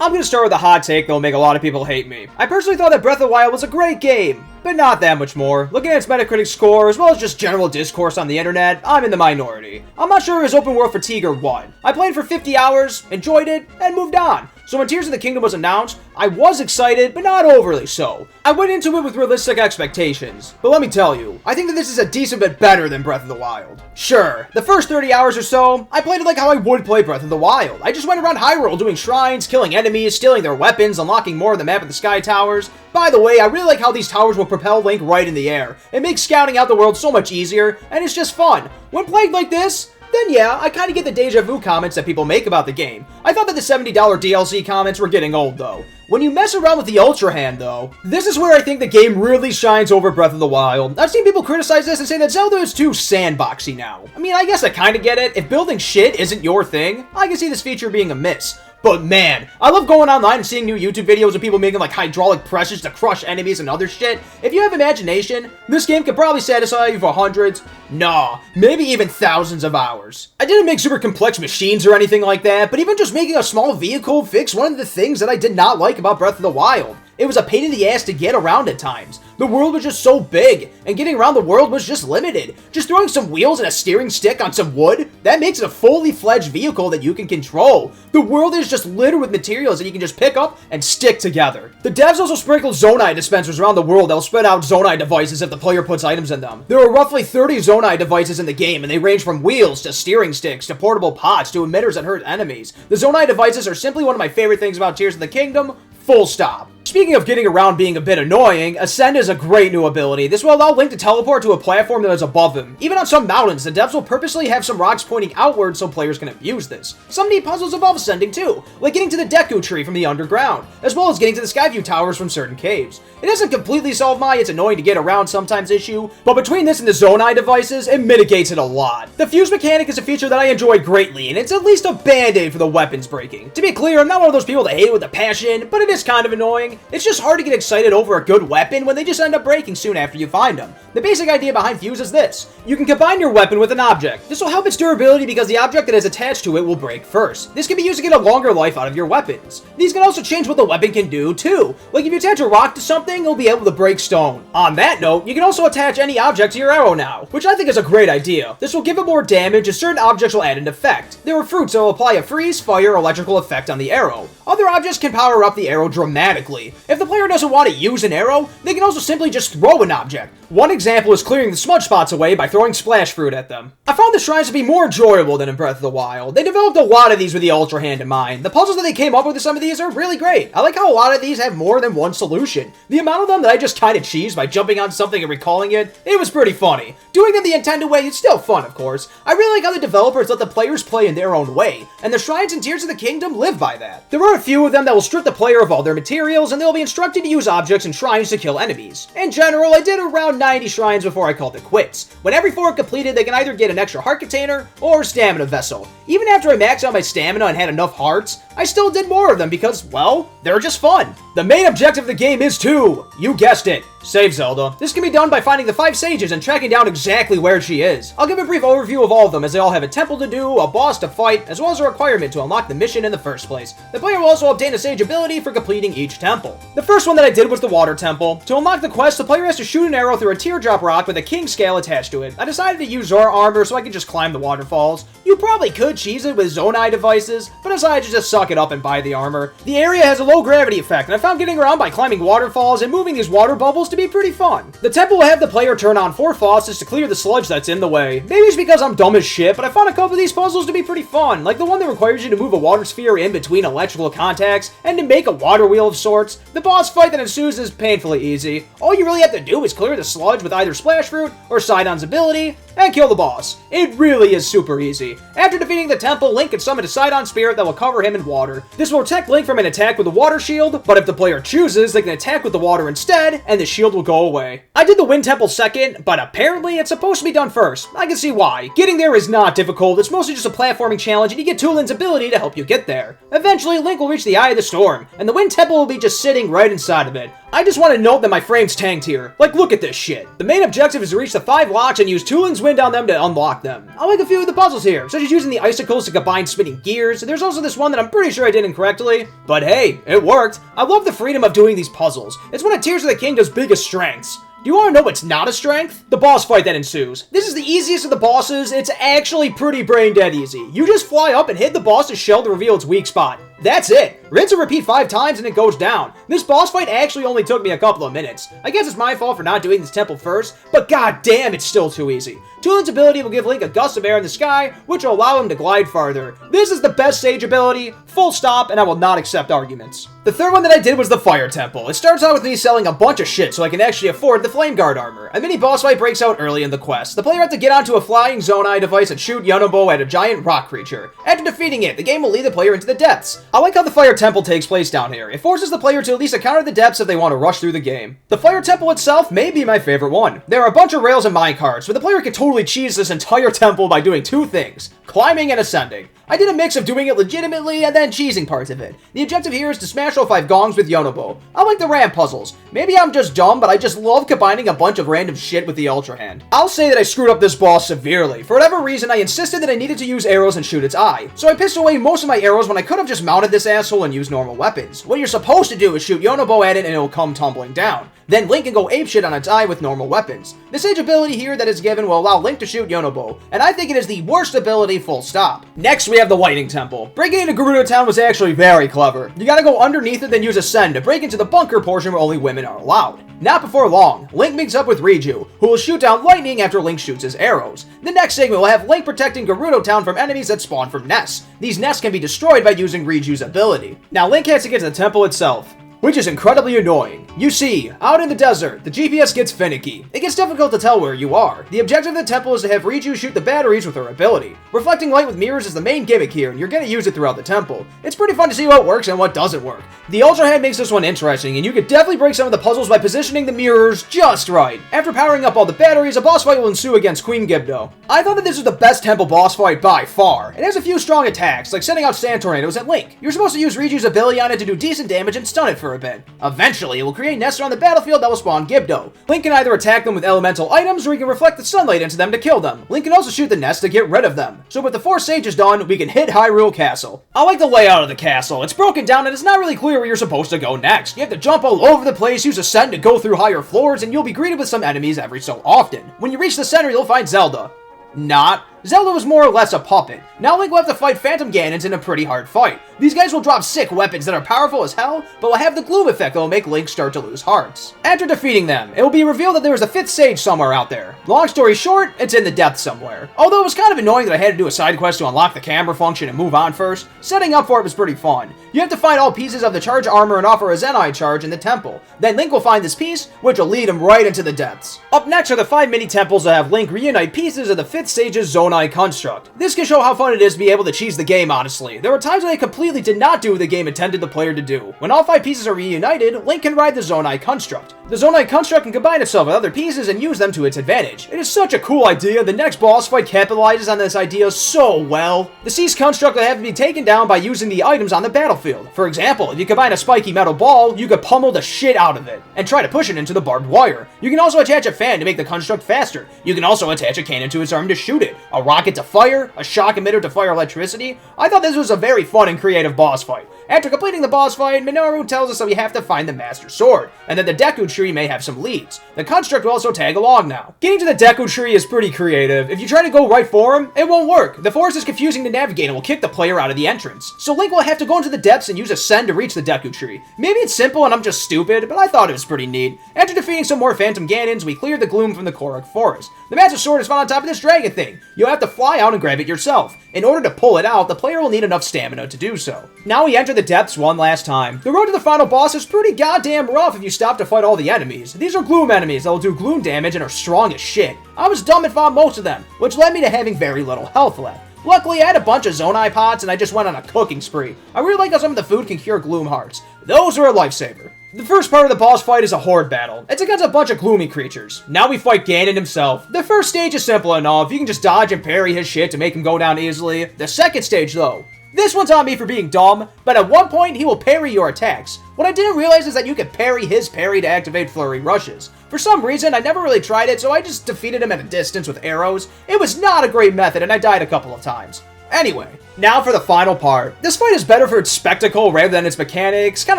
I'm gonna start with a hot take that'll make a lot of people hate me. I personally thought that Breath of the Wild was a great game, but not that much more. Looking at its Metacritic score, as well as just general discourse on the internet, I'm in the minority. I'm not sure it was open world fatigue or what. I played for 50 hours, enjoyed it, and moved on. So when Tears of the Kingdom was announced, I was excited, but not overly so. I went into it with realistic expectations, but let me tell you, I think that this is a decent bit better than Breath of the Wild. Sure, the first 30 hours or so, I played it like how I would play Breath of the Wild. I just went around Hyrule doing shrines, killing enemies, stealing their weapons, unlocking more of the map of the Sky Towers. By the way, I really like how these towers will propel Link right in the air. It makes scouting out the world so much easier, and it's just fun. When played like this, then yeah, I kinda get the Deja-Vu comments that people make about the game. I thought that the $70 DLC comments were getting old though. When you mess around with the UltraHand though, this is where I think the game really shines over Breath of the Wild. I've seen people criticize this and say that Zelda is too sandboxy now. I mean, I guess I kinda get it. If building shit isn't your thing, I can see this feature being a miss. But man, I love going online and seeing new YouTube videos of people making like hydraulic presses to crush enemies and other shit. If you have imagination, this game could probably satisfy you for hundreds, nah, maybe even thousands of hours. I didn't make super complex machines or anything like that, but even just making a small vehicle fixed one of the things that I did not like about Breath of the Wild. It was a pain in the ass to get around at times. The world was just so big, and getting around the world was just limited. Just throwing some wheels and a steering stick on some wood, that makes it a fully fledged vehicle that you can control. The world is just littered with materials that you can just pick up and stick together. The devs also sprinkled Zonai dispensers around the world that will spit out Zonai devices if the player puts items in them. There are roughly 30 Zonai devices in the game, and they range from wheels to steering sticks to portable pots to emitters that hurt enemies. The Zonai devices are simply one of my favorite things about Tears of the Kingdom, full stop. Speaking of getting around being a bit annoying, Ascend is a great new ability. This will allow Link to teleport to a platform that is above him. Even on some mountains, the devs will purposely have some rocks pointing outward so players can abuse this. Some neat puzzles involve ascending too, like getting to the Deku tree from the underground, as well as getting to the Skyview towers from certain caves. It doesn't completely solve my "it's annoying to get around sometimes" issue, but between this and the Zonai devices, it mitigates it a lot. The fuse mechanic is a feature that I enjoy greatly, and it's at least a band-aid for the weapons breaking. To be clear, I'm not one of those people that hate it with a passion, but it is kind of annoying. It's just hard to get excited over a good weapon when they just end up breaking soon after you find them. The basic idea behind fuse is this. You can combine your weapon with an object. This will help its durability because the object that is attached to it will break first. This can be used to get a longer life out of your weapons. These can also change what the weapon can do too. Like if you attach a rock to something, it'll be able to break stone. On that note, you can also attach any object to your arrow now, which I think is a great idea. This will give it more damage as certain objects will add an effect. There are fruits that will apply a freeze, fire, or electrical effect on the arrow. Other objects can power up the arrow dramatically. If the player doesn't want to use an arrow, they can also simply just throw an object. One example is clearing the smudge spots away by throwing splash fruit at them. I found the shrines to be more enjoyable than in Breath of the Wild. They developed a lot of these with the UltraHand in mind. The puzzles that they came up with some of these are really great. I like how a lot of these have more than one solution. The amount of them that I just kind of cheesed by jumping on something and recalling it, it was pretty funny. Doing them the intended way is still fun, of course. I really like how the developers let the players play in their own way, and the shrines in Tears of the Kingdom live by that. There are a few of them that will strip the player of all their materials, and they'll be instructed to use objects and shrines to kill enemies. In general, I did around 90 shrines before I called it quits. When every 4 are completed, they can either get an extra heart container or stamina vessel. Even after I maxed out my stamina and had enough hearts, I still did more of them because, well, they're just fun. The main objective of the game is to, you guessed it, save Zelda. This can be done by finding the 5 sages and tracking down exactly where she is. I'll give a brief overview of all of them as they all have a temple to do, a boss to fight, as well as a requirement to unlock the mission in the first place. The player will also obtain a sage ability for completing each temple. The first one that I did was the water temple. To unlock the quest, the player has to shoot an arrow through a teardrop rock with a king scale attached to it. I decided to use Zora armor so I could just climb the waterfalls. You probably could cheese it with Zonai devices, but I decided to just suck it up and buy the armor. The area has a low gravity effect, and I found getting around by climbing waterfalls and moving these water bubbles to be pretty fun. The temple will have the player turn on 4 faucets to clear the sludge that's in the way. Maybe it's because I'm dumb as shit, but I found a couple of these puzzles to be pretty fun, like the one that requires you to move a water sphere in between electrical contacts and to make a water wheel of sorts. The boss fight that ensues is painfully easy. All you really have to do is clear the sludge with either Splash Fruit or Sidon's ability, and kill the boss. It really is super easy. After defeating the temple, Link can summon a Sidon spirit that will cover him in water. This will protect Link from an attack with a water shield, but if the player chooses, they can attack with the water instead, and the shield will go away. I did the Wind Temple second, but apparently it's supposed to be done first. I can see why. Getting there is not difficult, it's mostly just a platforming challenge, and you get Tulin's ability to help you get there. Eventually, Link will reach the Eye of the Storm, and the Wind Temple will be just sitting right inside of it. I just want to note that my frame's tanked here. Like, look at this shit. The main objective is to reach the 5 locks and use 2 Link's Wind on them to unlock them. I like a few of the puzzles here, such as using the icicles to combine spinning gears. There's also this one that I'm pretty sure I did incorrectly, but hey, it worked. I love the freedom of doing these puzzles. It's one of Tears of the Kingdom's biggest strengths. Do you want to know what's not a strength? The boss fight that ensues. This is the easiest of the bosses. It's actually pretty brain dead easy. You just fly up and hit the boss's shell to reveal its weak spot. That's it. Rinse and repeat 5 times and it goes down. This boss fight actually only took me a couple of minutes. I guess it's my fault for not doing this temple first, but god damn, it's still too easy. Link's ability will give Link a gust of air in the sky, which will allow him to glide farther. This is the best sage ability, full stop, and I will not accept arguments. The third one that I did was the Fire Temple. It starts out with me selling a bunch of shit so I can actually afford the Flame Guard armor. A mini boss fight breaks out early in the quest. The player has to get onto a flying Zonai device and shoot Yonobo at a giant rock creature. After defeating it, the game will lead the player into the depths. I like how the Fire Temple takes place down here. It forces the player to at least encounter the depths if they want to rush through the game. The Fire Temple itself may be my favorite one. There are a bunch of rails and minecarts, but the player can totally cheese this entire temple by doing 2 things: climbing and ascending. I did a mix of doing it legitimately and then cheesing parts of it. The objective here is to smash all 5 gongs with Yonobo. I like the ramp puzzles. Maybe I'm just dumb, but I just love combining a bunch of random shit with the UltraHand. I'll say that I screwed up this boss severely. For whatever reason, I insisted that I needed to use arrows and shoot its eye. So I pissed away most of my arrows when I could have just mounted this asshole and used normal weapons. What you're supposed to do is shoot Yonobo at it and it'll come tumbling down. Then Link can go apeshit on its eye with normal weapons. The sage ability here that is given will allow Link to shoot Yonobo, and I think it is the worst ability, full stop. Next, we have the Lightning Temple. Breaking into Gerudo Town was actually very clever. You gotta go underneath it, then use Ascend to break into the bunker portion where only women are allowed. Not before long, Link meets up with Riju, who will shoot down lightning after Link shoots his arrows. The next segment will have Link protecting Gerudo Town from enemies that spawn from nests. These nests can be destroyed by using Riju's ability. Now Link has to get to the temple itself, which is incredibly annoying. You see, out in the desert, the GPS gets finicky. It gets difficult to tell where you are. The objective of the temple is to have Riju shoot the batteries with her ability. Reflecting light with mirrors is the main gimmick here, and you're gonna use it throughout the temple. It's pretty fun to see what works and what doesn't work. The UltraHand makes this one interesting, and you could definitely break some of the puzzles by positioning the mirrors just right. After powering up all the batteries, a boss fight will ensue against Queen Gibdo. I thought that this was the best temple boss fight by far. It has a few strong attacks, like sending out sand tornadoes at Link. You're supposed to use Riju's ability on it to do decent damage and stun it for a bit. Eventually, it will create nests around the battlefield that will spawn Gibdo. Link can either attack them with elemental items, or he can reflect the sunlight into them to kill them. Link can also shoot the nests to get rid of them. So with the 4 sages done, we can hit Hyrule Castle. I like the layout of the castle. It's broken down and it's not really clear where you're supposed to go next. You have to jump all over the place, use Ascend to go through higher floors, and you'll be greeted with some enemies every so often. When you reach the center, you'll find Zelda. Not. Zelda was more or less a puppet. Now Link will have to fight Phantom Ganons in a pretty hard fight. These guys will drop sick weapons that are powerful as hell, but will have the gloom effect that will make Link start to lose hearts. After defeating them, it will be revealed that there is a 5th sage somewhere out there. Long story short, it's in the depths somewhere. Although it was kind of annoying that I had to do a side quest to unlock the camera function and move on first, setting up for it was pretty fun. You have to find all pieces of the charge armor and offer a Zonai charge in the temple. Then Link will find this piece, which will lead him right into the depths. Up next are the 5 mini temples that have Link reunite pieces of the 5th sage's Zonai construct. This can show how fun it is to be able to cheese the game, honestly. There were times when they completely did not do what the game intended the player to do. When all 5 pieces are reunited, Link can ride the Zonai construct. The Zonai construct can combine itself with other pieces and use them to its advantage. It is such a cool idea. The next boss fight capitalizes on this idea so well. The Sea's construct will have to be taken down by using the items on the battlefield. For example, if you combine a spiky metal ball, you could pummel the shit out of it and try to push it into the barbed wire. You can also attach a fan to make the construct faster. You can also attach a cannon to its arm to shoot it, a rocket to fire, a shock emitter to fire electricity. I thought this was a very fun and creative boss fight. After completing the boss fight, Minoru tells us that we have to find the Master Sword, and that the Deku tree may have some leads. The construct will also tag along now. Getting to the Deku tree is pretty creative. If you try to go right for him, it won't work. The forest is confusing to navigate and will kick the player out of the entrance. So Link will have to go into the depths and use Ascend to reach the Deku tree. Maybe it's simple and I'm just stupid, but I thought it was pretty neat. After defeating some more Phantom Ganons, we cleared the gloom from the Korok forest. The Master Sword is found on top of this dragon thing. You'll have to fly out and grab it yourself. In order to pull it out, the player will need enough stamina to do so. Now we enter the depths one last time. The road to the final boss is pretty goddamn rough if you stop to fight all the enemies. These are gloom enemies that will do gloom damage and are strong as shit. I was dumb and fought most of them, which led me to having very little health left. Luckily, I had a bunch of Zonai pots and I just went on a cooking spree. I really like how some of the food can cure gloom hearts. Those are a lifesaver. The first part of the boss fight is a horde battle. It's against a bunch of gloomy creatures. Now we fight Ganon himself. The first stage is simple enough. You can just dodge and parry his shit to make him go down easily. The second stage, though, This one's on me for being dumb, but at one point he will parry your attacks. What I didn't realize is that you could parry his parry to activate flurry rushes. For some reason, I never really tried it, so I just defeated him at a distance with arrows. It was not a great method, and I died a couple of times. Anyway, now for the final part. This fight is better for its spectacle rather than its mechanics, kind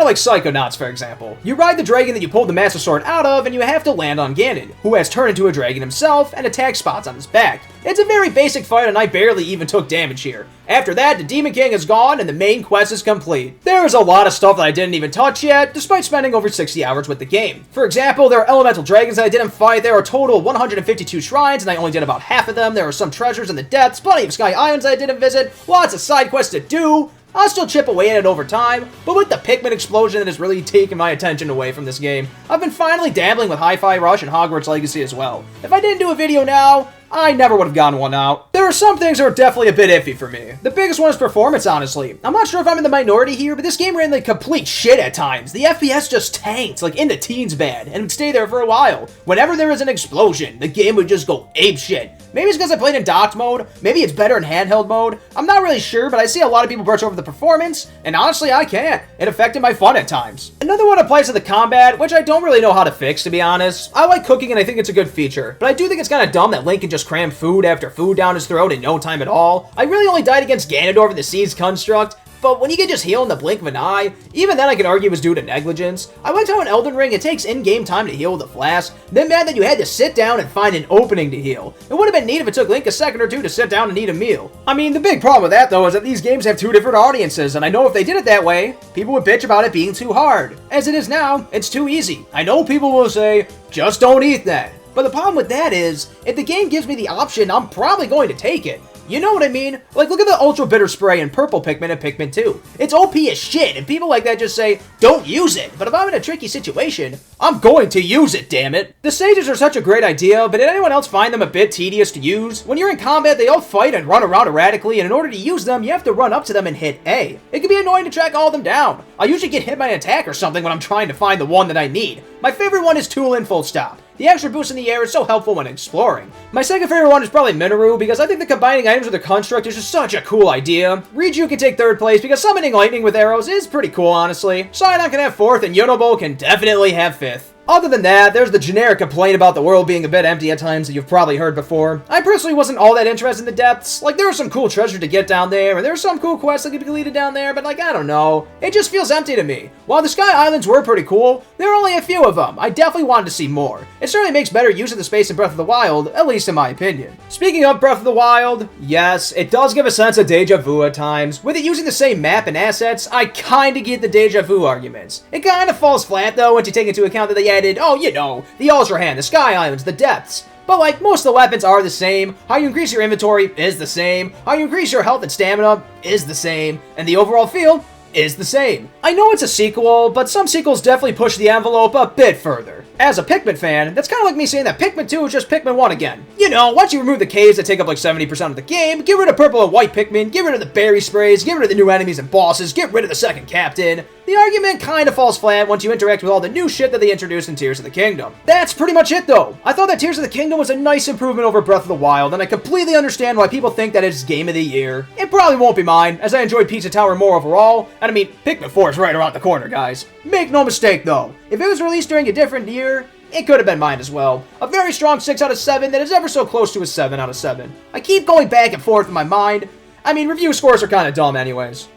of like Psychonauts, for example. You ride the dragon that you pulled the Master Sword out of, and you have to land on Ganon, who has turned into a dragon himself and attack spots on his back. It's a very basic fight, and I barely even took damage here. After that, the Demon King is gone, and the main quest is complete. There is a lot of stuff that I didn't even touch yet, despite spending over 60 hours with the game. For example, there are elemental dragons that I didn't fight. There are a total of 152 shrines, and I only did about half of them. There are some treasures in the depths, plenty of sky islands that I didn't visit, lots of side quests to do. I'll still chip away at it over time, but with the Pikmin explosion that has really taken my attention away from this game, I've been finally dabbling with Hi-Fi Rush and Hogwarts Legacy as well. If I didn't do a video now, I never would have gotten one out. There are some things that are definitely a bit iffy for me. The biggest one is performance, honestly. I'm not sure if I'm in the minority here, but this game ran like complete shit at times. The FPS just tanked, like in the teens bad, and would stay there for a while. Whenever there was an explosion, the game would just go apeshit. Maybe it's because I played in docked mode, maybe it's better in handheld mode. I'm not really sure, but I see a lot of people brush over the performance, and honestly, I can't. It affected my fun at times. Another one applies to the combat, which I don't really know how to fix, to be honest. I like cooking, and I think it's a good feature, but I do think it's kind of dumb that Link can just cram food after food down his throat in no time at all. I really only died against Ganondorf in the Seas Construct, but when you can just heal in the blink of an eye, even then I could argue was due to negligence. I liked how in Elden Ring it takes in-game time to heal with a flask, then mad that you had to sit down and find an opening to heal. It would have been neat if it took Link a second or two to sit down and eat a meal. I mean, the big problem with that though is that these games have two different audiences, and I know if they did it that way, people would bitch about it being too hard. As it is now, it's too easy. I know people will say, just don't eat that. But the problem with that is, if the game gives me the option, I'm probably going to take it. You know what I mean? Like, look at the Ultra Bitter Spray in Purple Pikmin and Pikmin 2. It's OP as shit, and people like that just say, don't use it. But if I'm in a tricky situation, I'm going to use it, damn it. The Sages are such a great idea, but did anyone else find them a bit tedious to use? When you're in combat, they all fight and run around erratically, and in order to use them, you have to run up to them and hit A. It can be annoying to track all of them down. I usually get hit by an attack or something when I'm trying to find the one that I need. My favorite one is Tulin full stop. The extra boost in the air is so helpful when exploring. My second favorite one is probably Minoru, because I think the combining items with the construct is just such a cool idea. Riju can take third place because summoning lightning with arrows is pretty cool, honestly. Sidon can have fourth, and Yonobo can definitely have fifth. Other than that, there's the generic complaint about the world being a bit empty at times that you've probably heard before. I personally wasn't all that interested in the depths. Like, there was some cool treasure to get down there, and there were some cool quests that could be completed down there, but like, I don't know. It just feels empty to me. While the Sky Islands were pretty cool, there were only a few of them. I definitely wanted to see more. It certainly makes better use of the space in Breath of the Wild, at least in my opinion. Speaking of Breath of the Wild, yes, it does give a sense of deja vu at times. With it using the same map and assets, I kinda get the deja vu arguments. It kinda falls flat though once you take into account that they added, oh, you know, the UltraHand, the Sky Islands, the depths. But like, most of the weapons are the same, how you increase your inventory is the same, how you increase your health and stamina is the same, and the overall feel is the same. I know it's a sequel, but some sequels definitely push the envelope a bit further. As a Pikmin fan, that's kind of like me saying that Pikmin 2 is just Pikmin 1 again. You know, once you remove the caves that take up like 70% of the game, get rid of purple and white Pikmin, get rid of the berry sprays, get rid of the new enemies and bosses, get rid of the second captain, the argument kind of falls flat once you interact with all the new shit that they introduced in Tears of the Kingdom. That's pretty much it though. I thought that Tears of the Kingdom was a nice improvement over Breath of the Wild, and I completely understand why people think that it's Game of the Year. It probably won't be mine, as I enjoyed Pizza Tower more overall, and I mean, Pikmin 4 is right around the corner, guys. Make no mistake though, if it was released during a different year, it could have been mine as well. A very strong 6 out of 7 that is ever so close to a 7 out of 7. I keep going back and forth in my mind. I mean, review scores are kind of dumb anyways.